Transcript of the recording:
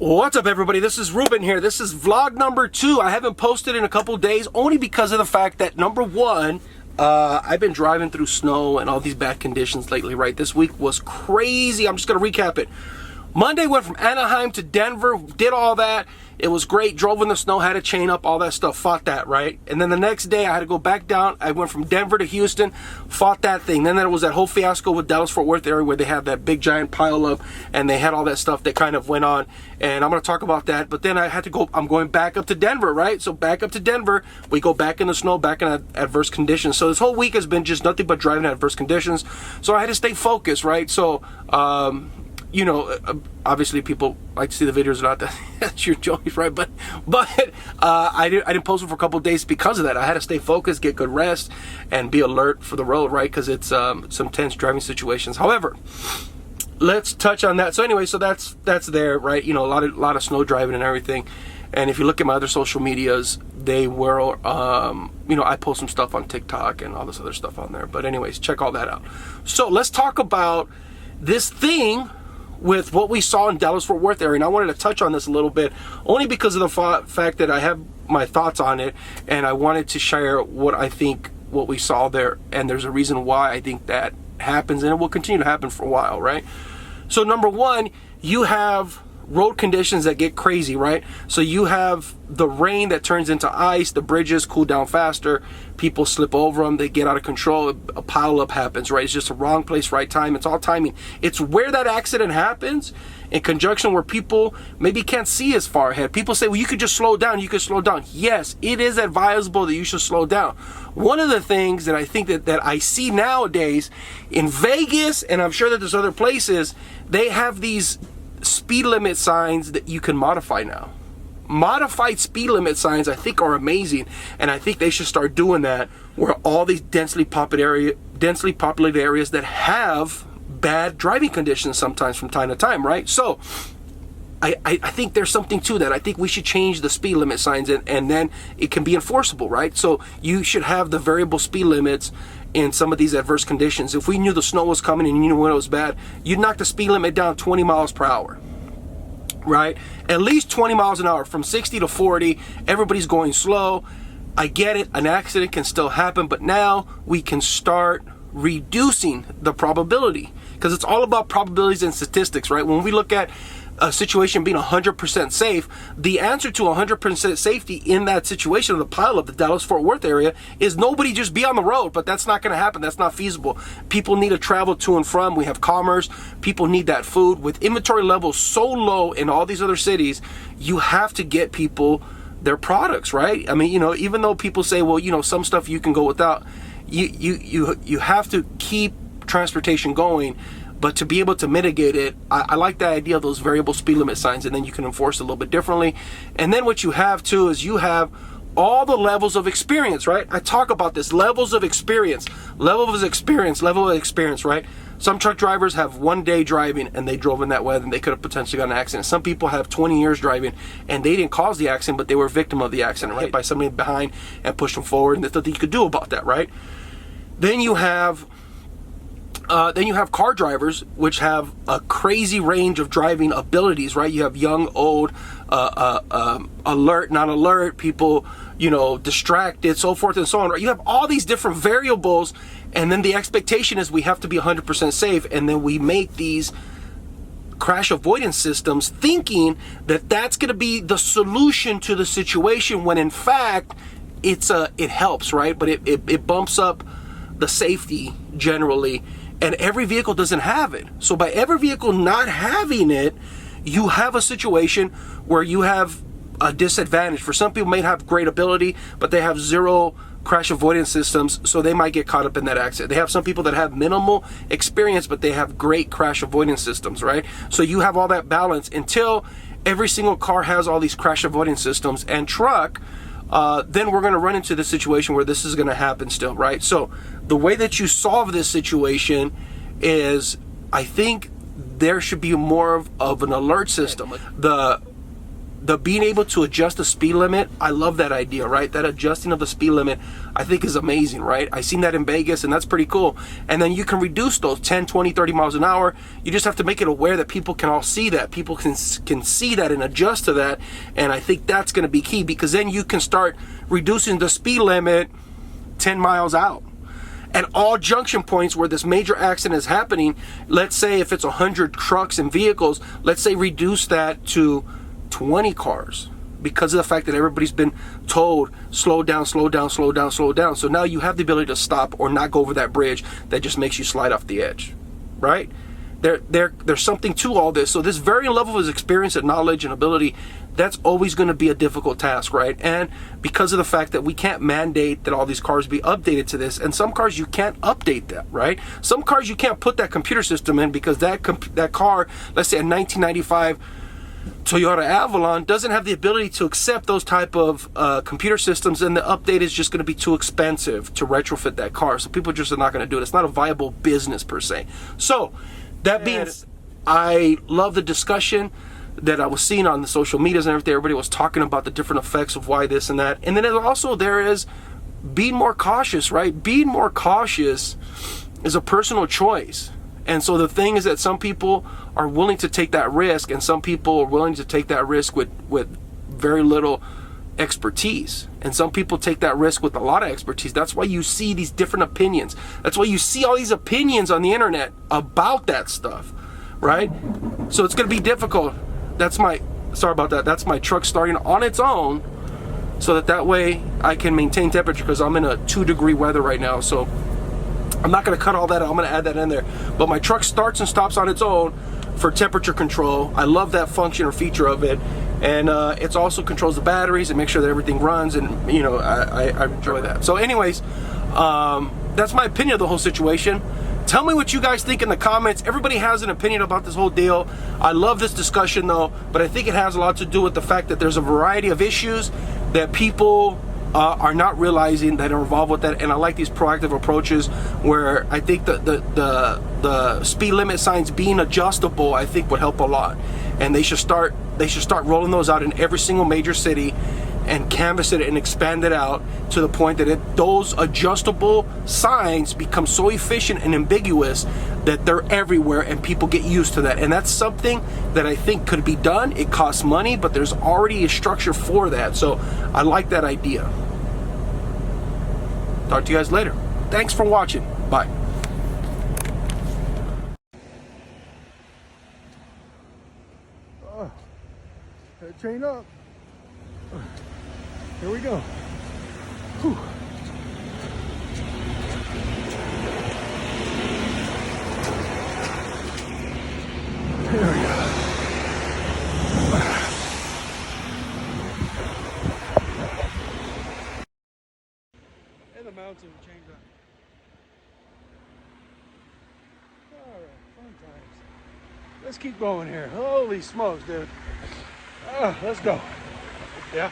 What's up, everybody? This is Ruben here. This is vlog number 2. I haven't posted in a couple days only because of the fact that, number one, I've been driving through snow and all these bad conditions lately, right? This week was crazy. I'm just going to recap it. Monday, went from Anaheim to Denver, did all that. It was great. Drove in the snow, had a chain up, all that stuff. Fought that, right? And then the next day, I had to go back down. I went from Denver to Houston, fought that thing. Then there was that whole fiasco with Dallas-Fort Worth area where they had that big giant pile up and they had all that stuff that kind of went on. And I'm going to talk about that. But then I had to go, I'm going back up to Denver, right? So back up to Denver, we go back in the snow, back in adverse conditions. So this whole week has been just nothing but driving in adverse conditions. So I had to stay focused, right? So, you know, obviously people like to see the videos, not that that's your choice, right? But I didn't post them for a couple of days because of that. I had to stay focused, get good rest, and be alert for the road, right? Because it's some tense driving situations. However, let's touch on that. So anyway, so that's there, right? You know, a lot of snow driving and everything. And if you look at my other social medias, they were, you know, I post some stuff on TikTok and all this other stuff on there. But anyways, check all that out. So let's talk about this thing with what we saw in Dallas-Fort Worth area. And I wanted to touch on this a little bit, only because of the fact that I have my thoughts on it, and I wanted to share what I think, what we saw there, and there's a reason why I think that happens, and it will continue to happen for a while, right? So number one, you have road conditions that get crazy, right? So you have the rain that turns into ice, the bridges cool down faster, people slip over them, they get out of control, a pile up happens, right? It's just a wrong place, right time. It's all timing. It's where that accident happens in conjunction where people maybe can't see as far ahead. People say, well, you could just slow down, you could slow down. Yes, it is advisable that you should slow down. One of the things that I think that I see nowadays in Vegas, and I'm sure that there's other places, they have these speed limit signs that you can modify now. Modified speed limit signs, I think, are amazing, and I think they should start doing that where all these densely populated areas that have bad driving conditions sometimes from time to time, right? So I think there's something to that. I think we should change the speed limit signs, and then it can be enforceable, right? So you should have the variable speed limits in some of these adverse conditions. If we knew the snow was coming and you knew when it was bad, you'd knock the speed limit down 20 miles per hour, right? At least 20 miles an hour. From 60 to 40, everybody's going slow. I get it, an accident can still happen, but now we can start reducing the probability, because it's all about probabilities and statistics, right? When we look at a situation being 100% safe, the answer to 100% safety in that situation of the pileup, the Dallas-Fort Worth area, is nobody just be on the road. But that's not going to happen. That's not feasible. People need to travel to and from. We have commerce. People need that food. With inventory levels so low in all these other cities, you have to get people their products, right? I mean, you know, even though people say, well, you know, some stuff you can go without, you have to keep transportation going. But to be able to mitigate it, I like the idea of those variable speed limit signs, and then you can enforce it a little bit differently. And then what you have too is you have all the levels of experience, right? I talk about this, levels of experience, level of experience, right? Some truck drivers have 1 day driving and they drove in that weather and they could have potentially got an accident. Some people have 20 years driving and they didn't cause the accident, but they were a victim of the accident, right? By somebody behind and pushed them forward, and there's nothing you could do about that, right? Then you have car drivers, which have a crazy range of driving abilities, right? You have young, old, alert, not alert, people, you know, distracted, so forth and so on, right? You have all these different variables, and then the expectation is we have to be 100% safe, and then we make these crash avoidance systems thinking that that's going to be the solution to the situation, when in fact it helps, right? But it bumps up the safety generally. And every vehicle doesn't have it. So by every vehicle not having it, you have a situation where you have a disadvantage. For some people may have great ability, but they have zero crash avoidance systems, so they might get caught up in that accident. They have some people that have minimal experience, but they have great crash avoidance systems, right? So you have all that balance until every single car has all these crash avoidance systems, and truck, then we're going to run into the situation where this is going to happen still, right? So the way that you solve this situation is, I think there should be more of an alert system. the being able to adjust the speed limit, I love that idea, right? That adjusting of the speed limit, I think is amazing, right? I seen that in Vegas, and that's pretty cool. And then you can reduce those 10, 20, 30 miles an hour. You just have to make it aware that people can all see that. People can see that and adjust to that. And I think that's going to be key, because then you can start reducing the speed limit 10 miles out. At all junction points where this major accident is happening, let's say if it's 100 trucks and vehicles, let's say reduce that to 20 cars, because of the fact that everybody's been told slow down, slow down, slow down, slow down. So now you have the ability to stop or not go over that bridge that just makes you slide off the edge, right? There's something to all this. So this varying level of experience and knowledge and ability, that's always going to be a difficult task, right? And because of the fact that we can't mandate that all these cars be updated to this, and some cars you can't update that, right? Some cars you can't put that computer system in, because that car, let's say a 1995 Toyota Avalon, doesn't have the ability to accept those type of computer systems, and the update is just going to be too expensive to retrofit that car. So people just are not going to do it. It's not a viable business per se. So that being, I love the discussion that I was seeing on the social medias and everything. Everybody was talking about the different effects of why this and that. And then also there is being more cautious, right? Being more cautious is a personal choice. And so the thing is that some people are willing to take that risk, and some people are willing to take that risk with very little expertise. And some people take that risk with a lot of expertise. That's why you see these different opinions. That's why you see all these opinions on the internet about that stuff, right? So it's going to be difficult. Sorry about that. That's my truck starting on its own, so that way I can maintain temperature, because I'm in a 2-degree weather right now. So I'm not going to cut all that out. I'm going to add that in there. But my truck starts and stops on its own for temperature control. I love that function or feature of it. And it also controls the batteries and makes sure that everything runs. And, you know, I enjoy that. So anyways, that's my opinion of the whole situation. Tell me what you guys think in the comments. Everybody has an opinion about this whole deal. I love this discussion, though. But I think it has a lot to do with the fact that there's a variety of issues that people are not realizing that are involved with that. And I like these proactive approaches where I think the speed limit signs being adjustable, I think, would help a lot. And they should start rolling those out in every single major city, and canvas it and expand it out to the point that those adjustable signs become so efficient and ambiguous that they're everywhere and people get used to that. And that's something that I think could be done. It costs money, but there's already a structure for that. So I like that idea. Talk to you guys later. Thanks for watching. Bye. Chain up. Here we go. Whew. There we go. And the mountain chains up. All right, fun times. Let's keep going here. Holy smokes, dude. Let's go. Yeah.